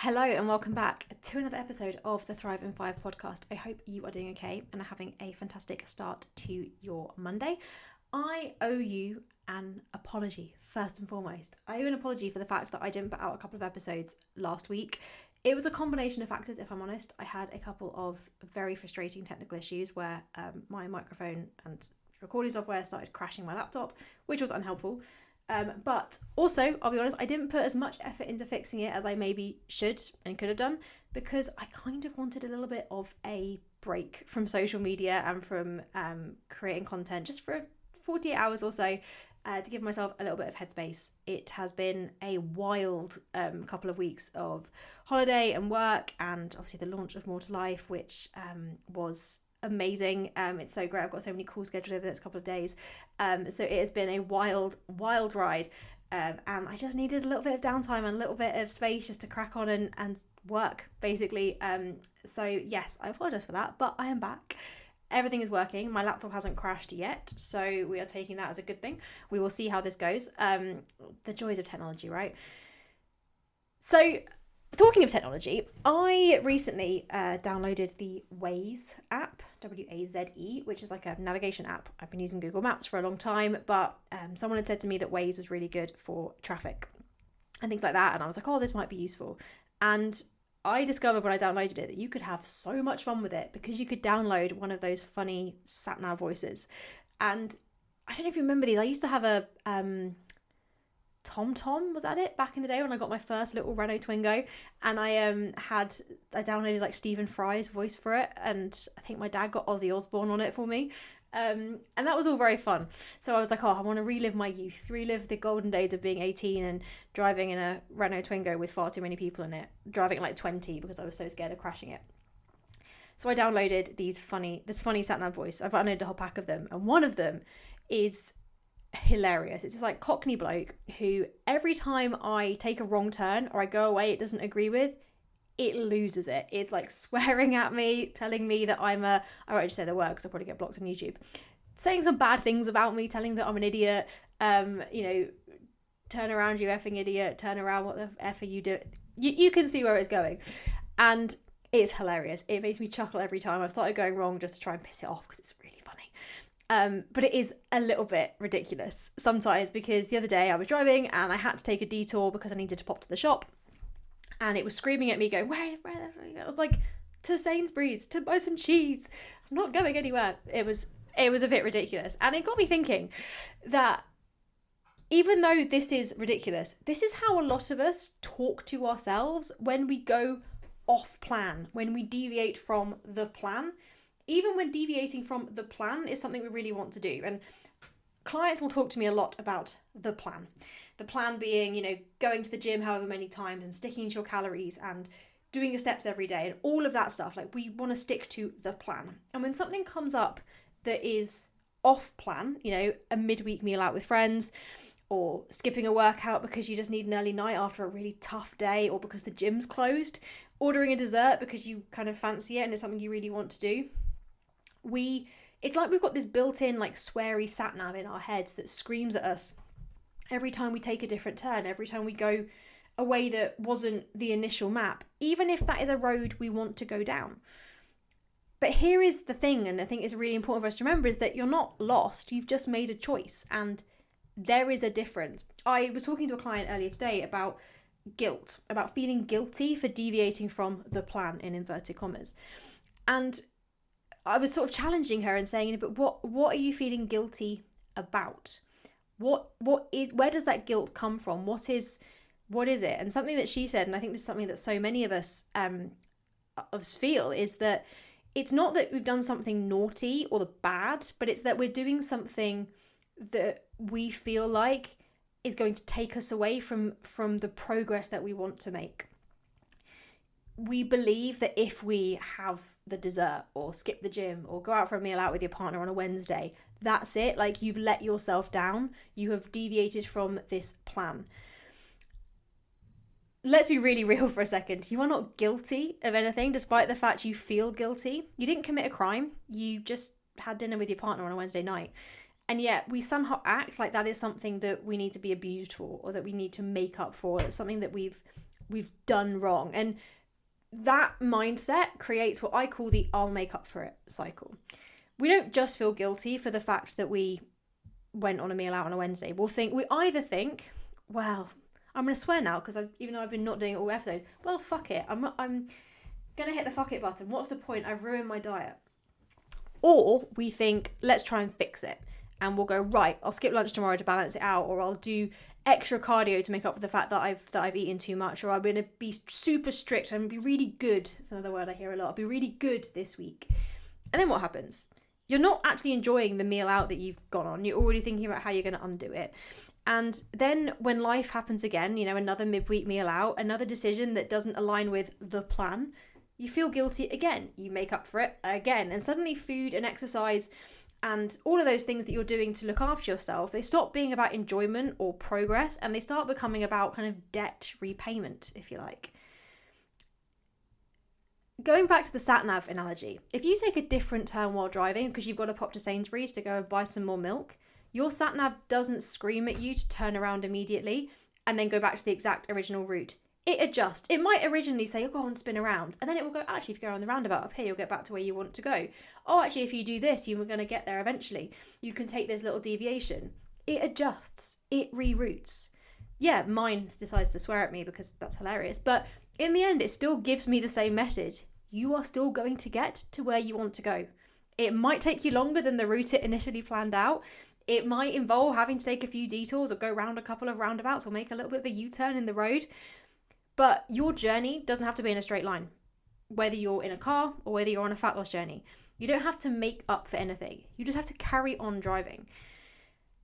Hello and welcome back to another episode of the Thrive in 5 podcast. I hope you are doing okay and are having a fantastic start to your Monday. I owe you an apology, first and foremost. I owe you an apology for the fact that I didn't put out a couple of episodes last week. It was a combination of factors, if I'm honest. I had a couple of very frustrating technical issues where my microphone and recording software started crashing my laptop, which was unhelpful. But also, I'll be honest, I didn't put as much effort into fixing it as I maybe should and could have done, because I kind of wanted a little bit of a break from social media and from creating content just for 48 hours or so, to give myself a little bit of headspace. It has been a wild couple of weeks of holiday and work, and obviously the launch of More to Life, which was amazing. It's so great. I've got so many calls scheduled over the next couple of days. So it has been a wild ride. And I just needed a little bit of downtime and a little bit of space just to crack on and work, basically. So yes, I apologize for that, but I am back. Everything is working. My laptop hasn't crashed yet, so we are taking that as a good thing. We will see how this goes. The joys of technology, right? So talking of technology, I recently downloaded the Waze app, W-A-Z-E, which is like a navigation app. I've been using Google Maps for a long time, but someone had said to me that Waze was really good for traffic and things like that. And I was like, oh, this might be useful. And I discovered when I downloaded it that you could have so much fun with it because you could download one of those funny sat-nav voices. And I don't know if you remember these. I used to have a TomTom, was that it? Back in the day when I got my first little Renault Twingo, and I downloaded like Stephen Fry's voice for it, and I think my dad got Ozzy Osbourne on it for me. And that was all very fun. So I was like, oh, I want to relive my youth, relive the golden days of being 18 and driving in a Renault Twingo with far too many people in it, driving at like 20 because I was so scared of crashing it. So I downloaded this funny sat-nav voice. I've downloaded a whole pack of them, and one of them is hilarious. It's this like Cockney bloke who every time I take a wrong turn or I go away it doesn't agree with, it loses it. It's like swearing at me, telling me that I won't just say the word because I'll probably get blocked on YouTube, saying some bad things about me, telling that I'm an idiot, turn around you effing idiot, turn around, what the F are you doing? You can see where it's going, and it's hilarious. It makes me chuckle every time. I've started going wrong just to try and piss it off because it's really funny. But it is a little bit ridiculous sometimes, because the other day I was driving and I had to take a detour because I needed to pop to the shop, and it was screaming at me going, where I was like, to Sainsbury's to buy some cheese. I'm not going anywhere. It was a bit ridiculous, and it got me thinking that even though this is ridiculous, this is how a lot of us talk to ourselves when we go off plan, when we deviate from the plan. Even when deviating from the plan is something we really want to do. And clients will talk to me a lot about the plan. The plan being, going to the gym however many times and sticking to your calories and doing your steps every day and all of that stuff. Like, we want to stick to the plan. And when something comes up that is off plan, a midweek meal out with friends, or skipping a workout because you just need an early night after a really tough day, or because the gym's closed, ordering a dessert because you kind of fancy it and it's something you really want to do, it's like we've got this built-in like sweary sat-nav in our heads that screams at us every time we take a different turn, every time we go a way that wasn't the initial map, even if that is a road we want to go down. But here is the thing, and I think it's really important for us to remember, is that you're not lost. You've just made a choice, and there is a difference. I was talking to a client earlier today about guilt, about feeling guilty for deviating from the plan, in inverted commas. And I was sort of challenging her and saying, but what are you feeling guilty about? Where does that guilt come from? What is it? And something that she said, and I think this is something that so many of us feel, is that it's not that we've done something naughty or bad, but it's that we're doing something that we feel like is going to take us away from the progress that we want to make. We believe that if we have the dessert or skip the gym or go out for a meal out with your partner on a Wednesday, that's it. Like, you've let yourself down. You have deviated from this plan. Let's be really real for a second. You are not guilty of anything, despite the fact you feel guilty. You didn't commit a crime. You just had dinner with your partner on a Wednesday night. And yet we somehow act like that is something that we need to be abused for, or that we need to make up for. It's something that we've we've done wrong. And that mindset creates what I call the I'll make up for it cycle. We don't just feel guilty for the fact that we went on a meal out on a Wednesday. We either think, well, I'm going to swear now because even though I've been not doing it all episode, well, fuck it. I'm going to hit the fuck it button. What's the point? I've ruined my diet. Or we think, let's try and fix it. And we'll go, right, I'll skip lunch tomorrow to balance it out, or I'll do extra cardio to make up for the fact that I've eaten too much, or I'm going to be super strict. I'm going to be really good. It's another word I hear a lot. I'll be really good this week. And then what happens? You're not actually enjoying the meal out that you've gone on. You're already thinking about how you're going to undo it. And then when life happens again, another midweek meal out, another decision that doesn't align with the plan, you feel guilty again. You make up for it again. And suddenly food and exercise and all of those things that you're doing to look after yourself, they stop being about enjoyment or progress, and they start becoming about kind of debt repayment, if you like. Going back to the sat-nav analogy, if you take a different turn while driving because you've got to pop to Sainsbury's to go and buy some more milk, your sat-nav doesn't scream at you to turn around immediately and then go back to the exact original route. It adjusts. It might originally say, go on, spin around. And then it will go, actually, if you go on the roundabout up here, you'll get back to where you want to go. Oh, actually, if you do this, you're going to get there eventually. You can take this little deviation. It adjusts. It reroutes. Yeah, mine decides to swear at me because that's hilarious. But in the end, it still gives me the same message. You are still going to get to where you want to go. It might take you longer than the route it initially planned out. It might involve having to take a few detours or go around a couple of roundabouts or make a little bit of a U-turn in the road. But your journey doesn't have to be in a straight line, whether you're in a car or whether you're on a fat loss journey. You don't have to make up for anything. You just have to carry on driving.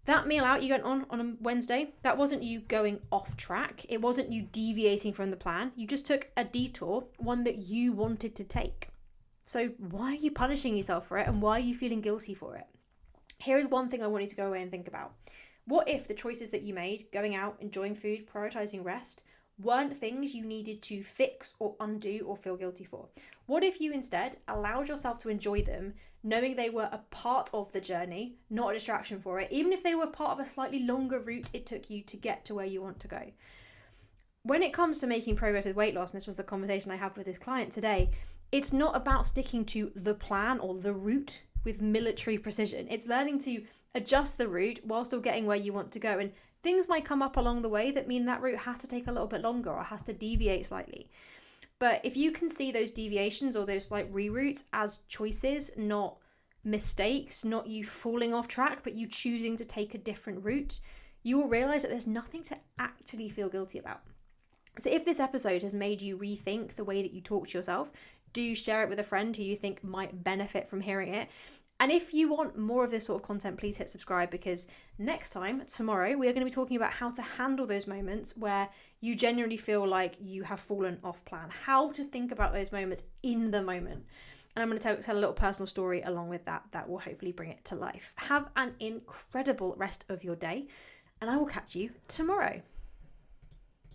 That meal out you went on a Wednesday, that wasn't you going off track. It wasn't you deviating from the plan. You just took a detour, one that you wanted to take. So why are you punishing yourself for it, and why are you feeling guilty for it? Here is one thing I want you to go away and think about. What if the choices that you made, going out, enjoying food, prioritizing rest, weren't things you needed to fix or undo or feel guilty for? What if you instead allowed yourself to enjoy them, knowing they were a part of the journey, not a distraction for it, even if they were part of a slightly longer route it took you to get to where you want to go? When it comes to making progress with weight loss, and this was the conversation I had with this client today, it's not about sticking to the plan or the route with military precision. It's learning to adjust the route while still getting where you want to go. And things might come up along the way that mean that route has to take a little bit longer or has to deviate slightly. But if you can see those deviations or those like reroutes as choices, not mistakes, not you falling off track, but you choosing to take a different route, you will realize that there's nothing to actually feel guilty about. So if this episode has made you rethink the way that you talk to yourself, do share it with a friend who you think might benefit from hearing it. And if you want more of this sort of content, please hit subscribe, because next time, tomorrow, we are going to be talking about how to handle those moments where you genuinely feel like you have fallen off plan, how to think about those moments in the moment. And I'm going to tell a little personal story along with that will hopefully bring it to life. Have an incredible rest of your day, and I will catch you tomorrow.